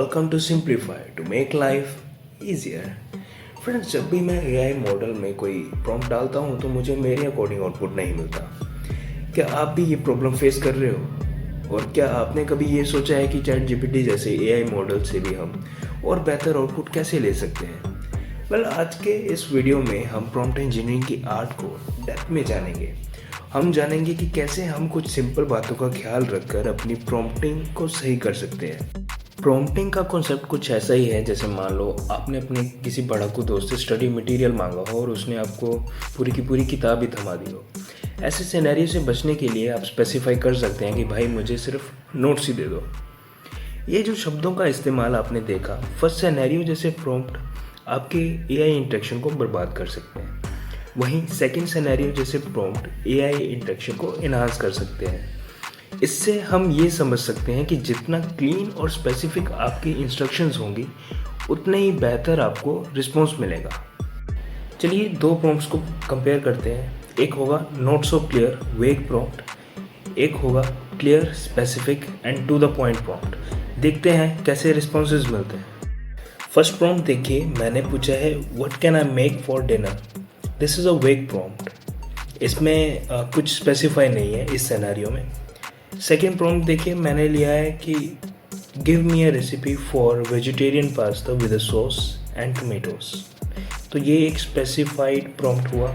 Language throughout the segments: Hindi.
Welcome to Simplify to make life easier. Friends, जब भी मैं AI मॉडल में कोई प्रॉम्प्ट डालता हूँ तो मुझे मेरे अकॉर्डिंग आउटपुट नहीं मिलता। क्या आप भी ये प्रॉब्लम फेस कर रहे हो? और क्या आपने कभी ये सोचा है कि चैट जीपीटी जैसे AI मॉडल से भी हम और बेहतर आउटपुट कैसे ले सकते हैं? वेल, आज के इस वीडियो में हम प्रॉम्प्ट इंजीनियरिंग की आर्ट को डेप्थ में जानेंगे। हम जानेंगे कि कैसे हम कुछ सिंपल बातों का ख्याल रखकर अपनी प्रॉम्प्टिंग को सही कर सकते हैं। प्रॉम्प्टिंग का कॉन्सेप्ट कुछ ऐसा ही है, जैसे मान लो आपने अपने किसी पढ़ाकू दोस्त से स्टडी मटेरियल मांगा हो और उसने आपको पूरी की पूरी किताब ही थमा दी हो। ऐसे सिनेरियो से बचने के लिए आप स्पेसिफाई कर सकते हैं कि भाई मुझे सिर्फ नोट्स ही दे दो। ये जो शब्दों का इस्तेमाल आपने देखा, फर्स्ट सिनेरियो जैसे प्रॉम्प्ट आपके AI इंटरेक्शन को बर्बाद कर सकते हैं, वहीं सेकंड सिनेरियो जैसे प्रॉम्प्ट AI इंटरेक्शन को इन्हांस कर सकते हैं। इससे हम ये समझ सकते हैं कि जितना क्लीन और स्पेसिफिक आपकी इंस्ट्रक्शंस होंगी उतने ही बेहतर आपको रिस्पॉन्स मिलेगा। चलिए दो प्रॉम्प्ट्स को कंपेयर करते हैं। एक होगा not so clear vague prompt, एक होगा clear specific and to the point prompt. देखते हैं कैसे रिस्पॉन्सेज मिलते हैं। फर्स्ट प्रॉम्प्ट देखिए, मैंने पूछा है what can I make for dinner. This is a वेग प्रॉम्प्ट। इसमें कुछ स्पेसिफाई नहीं है इस सिनेरियो में। सेकेंड प्रॉम्प्ट देखिए, मैंने लिया है कि give me a recipe for vegetarian pasta with a sauce and tomatoes. तो ये एक स्पेसिफाइड प्रॉम्प्ट हुआ।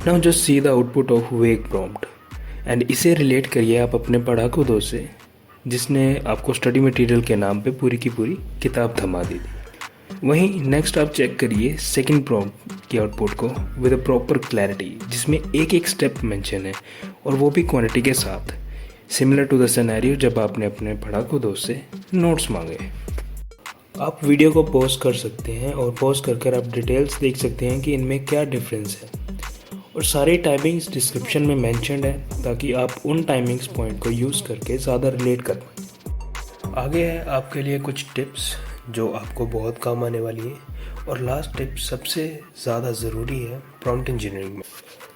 Now just see the output of वेग प्रॉम्प्ट एंड इसे रिलेट करिए आप अपने पढ़ाकू दोस्त से जिसने आपको स्टडी मटेरियल के नाम पे पूरी की पूरी किताब थमा दी थी। वहीं नेक्स्ट आप चेक करिए सेकंड प्रॉम्प्ट की आउटपुट को विद अ प्रॉपर क्लैरिटी, जिसमें एक एक स्टेप मेंशन है और वो भी क्वांटिटी के साथ, सिमिलर टू द सिनेरियो जब आपने अपने पढ़ाकू दोस्त से नोट्स मांगे। आप वीडियो को पॉज कर सकते हैं और पॉज कर आप डिटेल्स देख सकते हैं कि इनमें क्या डिफरेंस है, और सारे टाइमिंग्स डिस्क्रिप्शन में मेंशन्ड है ताकि आप उन टाइमिंग्स पॉइंट को यूज़ करके ज़्यादा रिलेट कर पाएँ। आगे है आपके लिए कुछ टिप्स जो आपको बहुत काम आने वाली है, और लास्ट टिप सबसे ज़्यादा ज़रूरी है प्रॉम्प्ट इंजीनियरिंग में।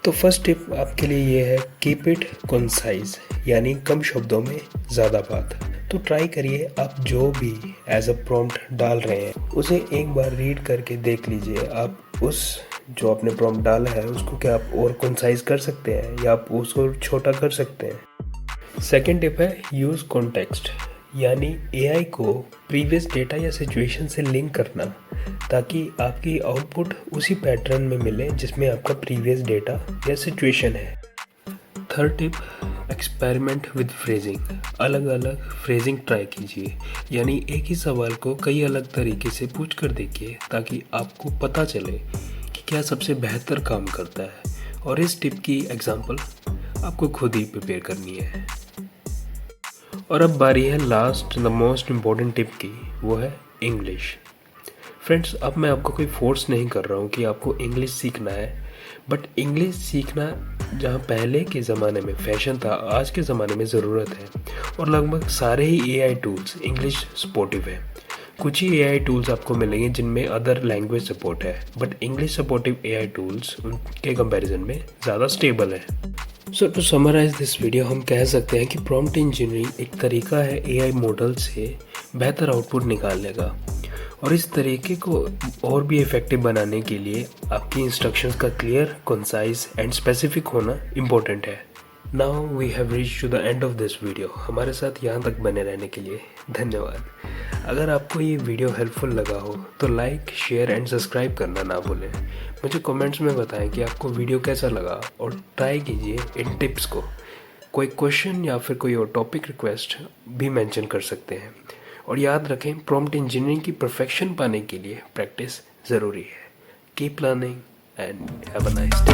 तो फर्स्ट टिप आपके लिए ये है कीप इट कंसाइज, यानी कम शब्दों में ज़्यादा बात। तो ट्राई करिए आप जो भी एज अ प्रॉम्प्ट डाल रहे हैं उसे एक बार रीड करके देख लीजिए। आप उस जो आपने प्रॉम्प्ट डाला है उसको क्या आप और कंसाइज कर सकते हैं या आप उसको छोटा कर सकते हैं। सेकेंड टिप है यूज़ कॉन्टेक्स्ट, यानी AI को प्रीवियस डेटा या सिचुएशन से लिंक करना ताकि आपकी आउटपुट उसी पैटर्न में मिले जिसमें आपका प्रीवियस डेटा या सिचुएशन है। Third tip, experiment with phrasing. अलग अलग फ्रेजिंग ट्राई कीजिए, यानी एक ही सवाल को कई अलग तरीके से पूछ कर देखिए ताकि आपको पता चले कि क्या सबसे बेहतर काम करता है, और इस टिप की एग्जाम्पल आपको खुद ही प्रिपेयर करनी है। और अब बारी है last the most important tip की, वो है इंग्लिश। फ्रेंड्स, अब मैं आपको कोई फोर्स नहीं कर रहा हूँ कि आपको इंग्लिश सीखना है, बट इंग्लिश सीखना जहाँ पहले के ज़माने में फैशन था, आज के ज़माने में ज़रूरत है। और लगभग सारे ही AI टूल्स इंग्लिश सपोर्टिव है। कुछ ही AI टूल्स आपको मिलेंगे जिनमें अदर लैंग्वेज सपोर्ट है, but English supportive AI tools उनके कंपैरिजन में ज़्यादा स्टेबल है। सो टू समराइज दिस वीडियो, हम कह सकते हैं कि प्रॉम्प्ट इंजीनियरिंग एक तरीका है AI मॉडल से बेहतर आउटपुट निकालने का, और इस तरीके को और भी इफेक्टिव बनाने के लिए आपकी इंस्ट्रक्शंस का क्लियर, कंसाइज एंड स्पेसिफिक होना इम्पोर्टेंट है। Now we have reached to the end of this video. हमारे साथ यहाँ तक बने रहने के लिए धन्यवाद। अगर आपको ये वीडियो हेल्पफुल लगा हो तो लाइक, शेयर एंड सब्सक्राइब करना ना भूलें। मुझे कमेंट्स में बताएं कि आपको वीडियो कैसा लगा, और ट्राई कीजिए इन टिप्स को। कोई क्वेश्चन या फिर कोई और टॉपिक रिक्वेस्ट भी मेंशन कर सकते हैं। और याद रखें, प्रॉम्प्ट इंजीनियरिंग की परफेक्शन पाने के लिए प्रैक्टिस ज़रूरी है। Keep learning and have a nice day.